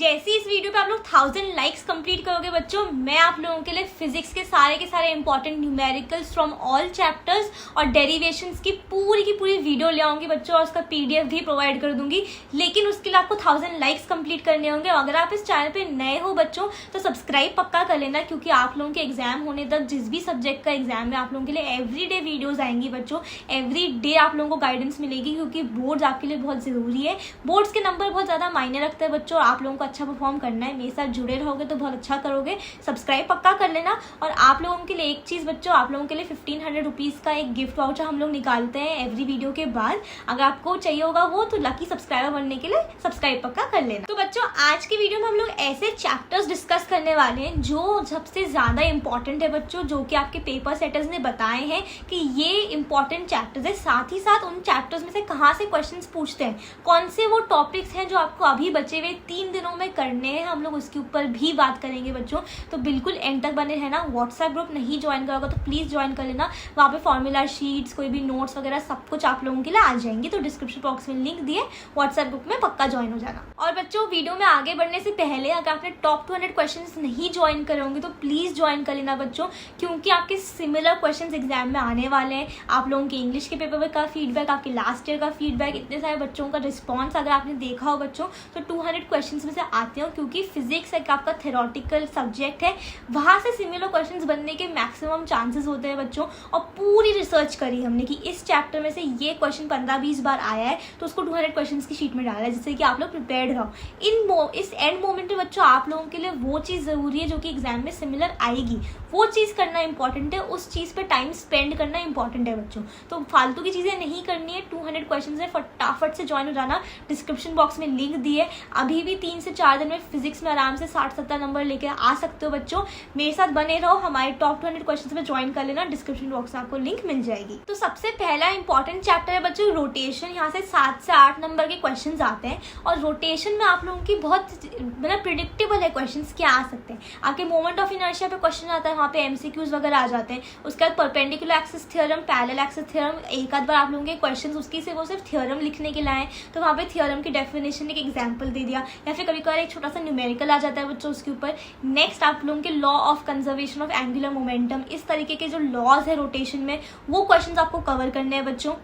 जैसे इस वीडियो पे आप लोग 1000 लाइक्स कंप्लीट करोगे बच्चों, मैं आप लोगों के लिए फिजिक्स के सारे important numericals from all chapters और डेरिवेशंस की पूरी वीडियो ले आऊंगी बच्चों, और उसका पीडीएफ भी प्रोवाइड कर दूंगी। लेकिन उसके लिए आपको 1000 लाइक्स कंप्लीट करने होंगे। अगर आप इस चैनल पे नए हो बच्चों तो सब्सक्राइब पक्का कर लेना, क्योंकि आप लोगों के एग्जाम होने तक जिस भी सब्जेक्ट का एग्जाम है आप लोगों के लिए एवरीडे वीडियोज आएंगी बच्चों। एवरी डे आप लोगों को गाइडेंस मिलेगी, क्योंकि बोर्ड्स आपके लिए बहुत जरूरी है। बोर्ड्स के नंबर बहुत ज्यादा मायने रखते हैं बच्चों। आप लोगों को अच्छा परफॉर्म करना है, मेरे साथ जुड़े रहोगे तो बहुत अच्छा करोगे। सब्सक्राइब पक्का कर लेना। और आप लोगों के लिए एक चीज बच्चों, आप लोगों के लिए 1500 रुपीज का एक गिफ्ट वाउचर हम लोग निकालते हैं एवरी वीडियो के बाद। अगर आपको चाहिए होगा वो तो लकी सब्सक्राइबर बनने के लिए सब्सक्राइब पक्का कर लेना। तो बच्चों आज की वीडियो में हम लोग ऐसे चैप्टर्स डिस्कस करने वाले हैं जो सबसे ज्यादा इंपॉर्टेंट है बच्चों, जो कि आपके पेपर सेटर्स ने बताए हैं कि ये इंपॉर्टेंट चैप्टर्स है। साथ ही साथ उन चैप्टर्स में से कहाँ से क्वेश्चंस पूछते हैं, कौन से वो टॉपिक्स हैं जो आपको अभी बचे हुए 3 दिनों में करने हैं, हम लोग उसके ऊपर भी बात करेंगे बच्चों। तो बिल्कुल एंड तक बने रहना। व्हाट्सएप ग्रुप नहीं ज्वाइन करोगे तो प्लीज ज्वाइन कर लेना। वहाँ पे फॉर्मूला शीट्स, कोई भी नोट्स वगैरह सब कुछ आप लोगों के लिए आ जाएंगे। तो डिस्क्रिप्शन बॉक्स में लिंक दिए, व्हाट्सएप ग्रुप में पक्का ज्वाइन हो जाना। और बच्चों वीडियो में आगे बढ़ने से पहले अगर आपने टॉप 200 क्वेश्चंस नहीं ज्वाइन करे होंगे तो प्लीज ज्वाइन कर लेना बच्चों, क्योंकि आपके सिमिलर क्वेश्चंस एग्जाम में आने वाले हैं। आप लोगों के इंग्लिश के पेपर का फीडबैक, आपके लास्ट ईयर का फीडबैक, इतने सारे बच्चों का रिस्पॉन्स अगर आपने देखा हो बच्चों तो 200 क्वेश्चंस में से आते हो, क्योंकि फिजिक्स एक आपका थ्योरेटिकल सब्जेक्ट है। वहां से सिमिलर क्वेश्चंस बनने के मैक्सिमम चांसेस होते हैं बच्चों। और पूरी रिसर्च करी हमने कि इस चैप्टर में से ये क्वेश्चन 15-20 बार आया है, तो उसको 200 क्वेश्चंस की शीट में डाला है, जिससे कि आप लोग प्रिपेयर्ड रहो। इस एंड मोमेंट में बच्चों आप लोगों के लिए वो चीज जरूरी है जो कि एग्जाम में सिमिलर आएगी, वो चीज करना इंपॉर्टेंट है। उस चीज पे टाइम स्पेंड करना इंपॉर्टेंट है बच्चों। तो फालतू की चीजें नहीं करनी है। 200 क्वेश्चन है, फटाफट से ज्वाइन हो जाना। डिस्क्रिप्शन बॉक्स में लिंक दिए। अभी भी 3 से 4 दिन में फिजिक्स में आराम से 60-70 नंबर लेके आ सकते हो बच्चों। मेरे साथ बने रहो, हमारे टॉप 200 क्वेश्चन में ज्वाइन कर लेना। डिस्क्रिप्शन बॉक्स में आपको लिंक मिल जाएगी। तो सबसे पहला इंपॉर्टेंट चैप्टर है बच्चों रोटेशन। यहाँ से 7 से 8 नंबर के क्वेश्चन आते हैं, और रोटेशन में आप लोगों की बहुत मतलब प्रिडिक्टेबल है क्वेश्चन क्या आ सकते हैं। आपके मोमेंट ऑफ इनर्शिया पे क्वेश्चन आता है, वहाँ पे एमसीक्यूज वगैरह आ जाते हैं। उसके बाद perpendicular axis theorem, parallel axis theorem, एक आध बार आप लोगों के क्वेश्चन उसकी से वो सिर्फ थ्योरम लिखने के लाए, तो वहाँ पे थ्योरम की डेफिनेशन एक एग्जाम्पल दे दिया, या फिर कभी कभार एक छोटा सा न्यूमेरिकल आ जाता है बच्चों उसके ऊपर। नेक्स्ट आप लोगों के law of conservation of angular momentum, इस तरीके के जो लॉज है रोटेशन में वो क्वेश्चन आपको कवर करने हैं बच्चों।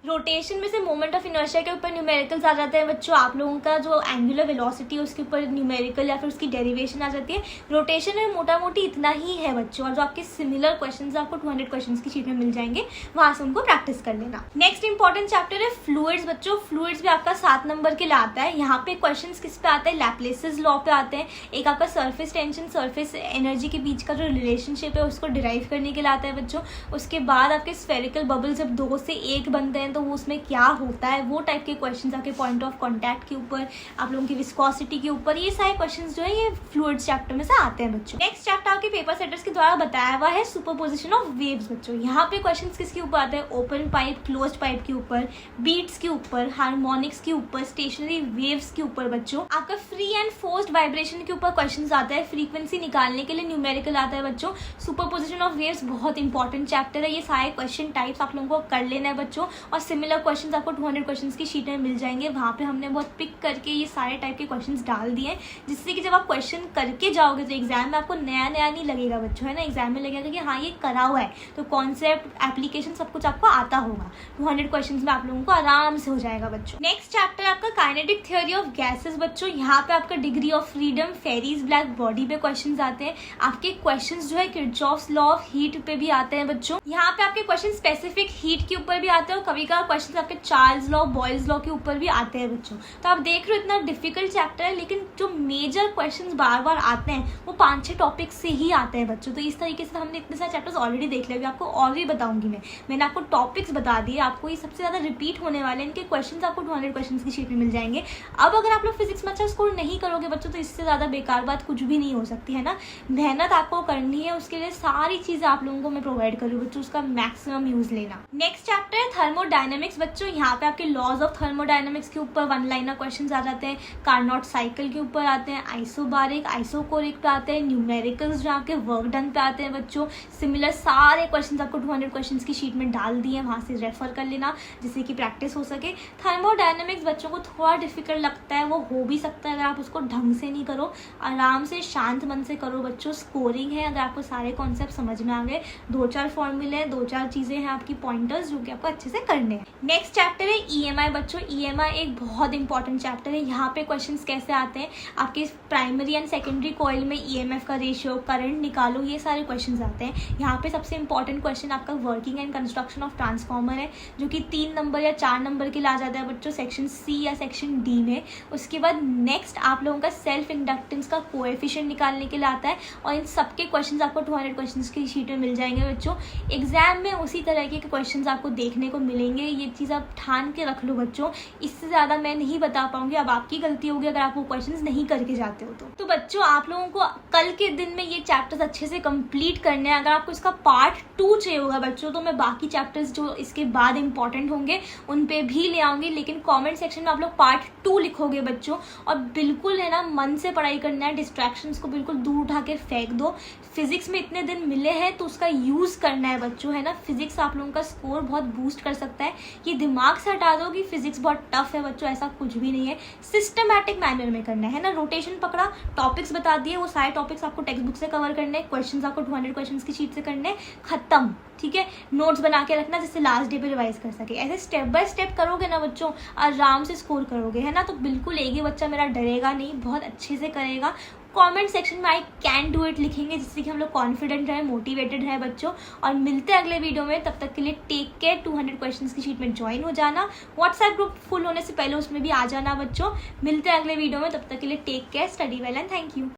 रोटेशन में से मोमेंट ऑफ इनर्शिया के ऊपर न्यूमेरिकल्स आ जाते हैं बच्चों। आप लोगों का जो एंगुलर वेलोसिटी है उसके ऊपर न्यूमेरिकल या फिर उसकी डेरिवेशन आ जाती है। रोटेशन में मोटा मोटी इतना ही है बच्चों, और जो आपके सिमिलर क्वेश्चंस आपको 200 क्वेश्चंस की शीट में मिल जाएंगे, वहां से उनको प्रैक्टिस कर लेना। नेक्स्ट इंपॉर्टेंट चैप्टर है फ्लूइड्स बच्चों। फ्लूइड्स भी आपका 7 नंबर के लिए आता है। यहाँ पे क्वेश्चन किस पे आते हैं, लैप्लेसिस लॉ पे आते हैं। एक आपका सर्फेस टेंशन, सर्फेस एनर्जी के बीच का जो रिलेशनशिप है उसको डिराइव करने के लिए आता है बच्चों। उसके बाद आपके स्फेरिकल बबल जब 2 से 1 बनते हैं तो उसमें क्या होता है, वो टाइप के क्वेश्चंस आपके पॉइंट ऑफ कांटेक्ट के ऊपर, आप लोगों की विस्कोसिटी के ऊपर, ये सारे क्वेश्चंस जो है ये फ्लूइड्स चैप्टर में से आते हैं बच्चों। नेक्स्ट चैप्टर आपके पेपर सेटर्स के द्वारा बताया हुआ है सुपरपोजिशन ऑफ वेव्स बच्चों। यहाँ पे क्वेश्चंस किसके ऊपर आते हैं, ओपन पाइप, क्लोज्ड पाइप के ऊपर, बीट्स के ऊपर, हार्मोनिक्स के ऊपर, स्टेशनरी वेव्स के ऊपर बच्चों। आपका फ्री एंड फोर्स्ड वाइब्रेशन के ऊपर क्वेश्चन आता है। फ्रीक्वेंसी निकालने के लिए न्यूमेरिकल आता है बच्चों। सुपरपोजिशन ऑफ वेव्स बहुत इंपॉर्टेंट चैप्टर है। ये सारे क्वेश्चन टाइप्स आप लोगों को कर लेना है बच्चों, और सिमिलर क्वेश्चंस आपको 200 क्वेश्चंस की शीट में मिल जाएंगे। वहाँ पे हमने बहुत पिक करके ये सारे टाइप के क्वेश्चंस डाल दिए, जिससे कि जब आप क्वेश्चन करके जाओगे तो एग्जाम में आपको नया नहीं लगेगा बच्चों, है ना। एग्जाम में लगेगा कि हाँ ये करा हुआ है, तो कॉन्सेप्ट, एप्लीकेशन सब कुछ आपको आता होगा। 200 क्वेश्चंस में आप लोगों को आराम से हो जाएगा बच्चों। नेक्स्ट चैप्टर आपका काइनेटिक थ्योरी ऑफ गैसेस बच्चों। यहाँ पे आपका degree of freedom, Ferry's black body पे क्वेश्चन आते हैं। आपके क्वेश्चन जो है किरचॉफ्स लॉ ऑफ हीट पे भी आते हैं बच्चों। यहाँ पे आपके क्वेश्चन स्पेसिफिक हीट के ऊपर भी आते हैं, और कभी कभार क्वेश्चन आपके चार्ल्स लॉ, बॉयल्स लॉ के ऊपर भी आते हैं बच्चों। तो आप देख रहे हो इतना डिफिकल्ट चैप्टर है, लेकिन जो मेजर क्वेश्चंस बार बार आते हैं वो 5-6 टॉपिक से ही आते हैं बच्चों। तो इस तरीके से हमने इतने सारे चैप्टर्स ऑलरेडी देख लिए, आपको और भी बताऊंगी मैंने आपको टॉपिक्स बता दिए, आपको ये सबसे ज्यादा रिपीट होने वाले हैं। इनके क्वेश्चंस आपको 200 क्वेश्चंस की शीट में मिल जाएंगे। अब अगर आप लोग फिजिक्स में अच्छा स्कोर नहीं करोगे बच्चों तो इससे ज्यादा बेकार बात कुछ भी नहीं हो सकती, है ना। मेहनत आपको करनी है, उसके लिए सारी चीजें आप लोगों को मैं प्रोवाइड करूँ बच्चों, उसका मैक्सिमम यूज लेना। नेक्स्ट चैप्टर है थर्मोडायनामिक्स थर्मोडायनेमिक्स बच्चों, यहाँ पे आपके लॉज ऑफ थर्मोडायनेमिक्स के ऊपर वन लाइनर क्वेश्चंस आ जाते हैं, कार्नोट साइकिल के ऊपर आते हैं, आइसोबारिक आइसोकोरिक पे आते हैं, न्यूमेरिकल्स जहाँ के वर्क डन पे आते हैं बच्चों। सिमिलर सारे क्वेश्चंस आपको 200 क्वेश्चंस की शीट में डाल दिए हैं, वहाँ से रेफर कर लेना जिससे कि प्रैक्टिस हो सके। थर्मोडायनेमिक्स बच्चों को थोड़ा डिफिकल्ट लगता है, वो हो भी सकता है अगर आप उसको ढंग से नहीं करो, आराम से शांत मन से करो बच्चों। स्कोरिंग है, अगर आपको सारे कॉन्सेप्ट समझ में आ गए, 2-4 फॉर्मूले हैं, 2-4 चीज़ें हैं आपकी पॉइंटर्स जो कि आपको अच्छे से करने हैं। नेक्स्ट चैप्टर है EMI बच्चों। EMI एक बहुत इंपॉर्टेंट चैप्टर है। यहाँ पे क्वेश्चंस कैसे आते हैं, आपके प्राइमरी एंड सेकेंडरी कॉइल में EMF का रेशियो, करंट निकालो, ये सारे क्वेश्चंस आते हैं। यहाँ पे सबसे इंपॉर्टेंट क्वेश्चन आपका working and construction of transformer है, जो कि 3 नंबर या 4 नंबर के लिए आ जाता है बच्चों, सेक्शन C या सेक्शन D में। उसके बाद नेक्स्ट आप लोगों का सेल्फ इंडक्टेंस का कोएफिशिएंट निकालने के लिए आता है, और इन सबके क्वेश्चंस आपको 200 क्वेश्चंस की शीट में मिल जाएंगे बच्चों। एग्जाम में उसी तरह के क्वेश्चंस आपको देखने को मिलेंगे, ये चीज़ आप ठान के रख लो बच्चों। इससे ज़्यादा मैं नहीं बता पाऊंगी, अब आपकी गलती होगी अगर आप वो क्वेश्चंस नहीं करके जाते हो तो बच्चों आप लोगों को कल के दिन में ये चैप्टर्स अच्छे से कंप्लीट करने हैं। अगर आपको इसका पार्ट 2 चाहिए होगा बच्चों, तो मैं बाकी चैप्टर्स जो इसके बाद इंपॉर्टेंट होंगे उन पे भी ले आऊंगी, लेकिन कमेंट सेक्शन में आप लोग पार्ट 2 लिखोगे बच्चों। और बिल्कुल है ना, मन से पढ़ाई करना है, डिस्ट्रैक्शंस को बिल्कुल दूर उठा के फेंक दो। फिजिक्स में इतने दिन मिले हैं तो उसका यूज करना है बच्चों, है ना। फिजिक्स आप लोगों का स्कोर बहुत बूस्ट कर सकता है। ये दिमाग से हटा दो कि फिजिक्स बहुत टफ है बच्चों, ऐसा कुछ भी नहीं है। सिस्टमैटिक मैनर में करना है ना, रोटेशन पकड़ा, टॉपिक्स बता दिए, वो सारे टॉपिक्स आपको टेक्स्ट बुक से कवर करने हैं, क्वेश्चंस आपको 200 क्वेश्चंस की शीट से करने, खत्म, ठीक है। नोट्स बना के रखना जिससे लास्ट डे पे रिवाइज कर सके। ऐसे स्टेप बाय स्टेप करोगे ना बच्चों, आराम से स्कोर करोगे, है ना। तो बिल्कुल एक ही बच्चा मेरा डरेगा नहीं, बहुत अच्छे से करेगा। कमेंट सेक्शन में आई कैन डू इट लिखेंगे, जिससे कि हम लोग कॉन्फिडेंट रहे, मोटिवेटेड रहे बच्चों। और मिलते हैं अगले वीडियो में, तब तक के लिए टेक केयर। 200 क्वेश्चंस की शीट में ज्वाइन हो जाना, व्हाट्सएप ग्रुप फुल होने से पहले उसमें भी आ जाना बच्चों। मिलते हैं अगले वीडियो में, तब तक के लिए take care, study well and thank you.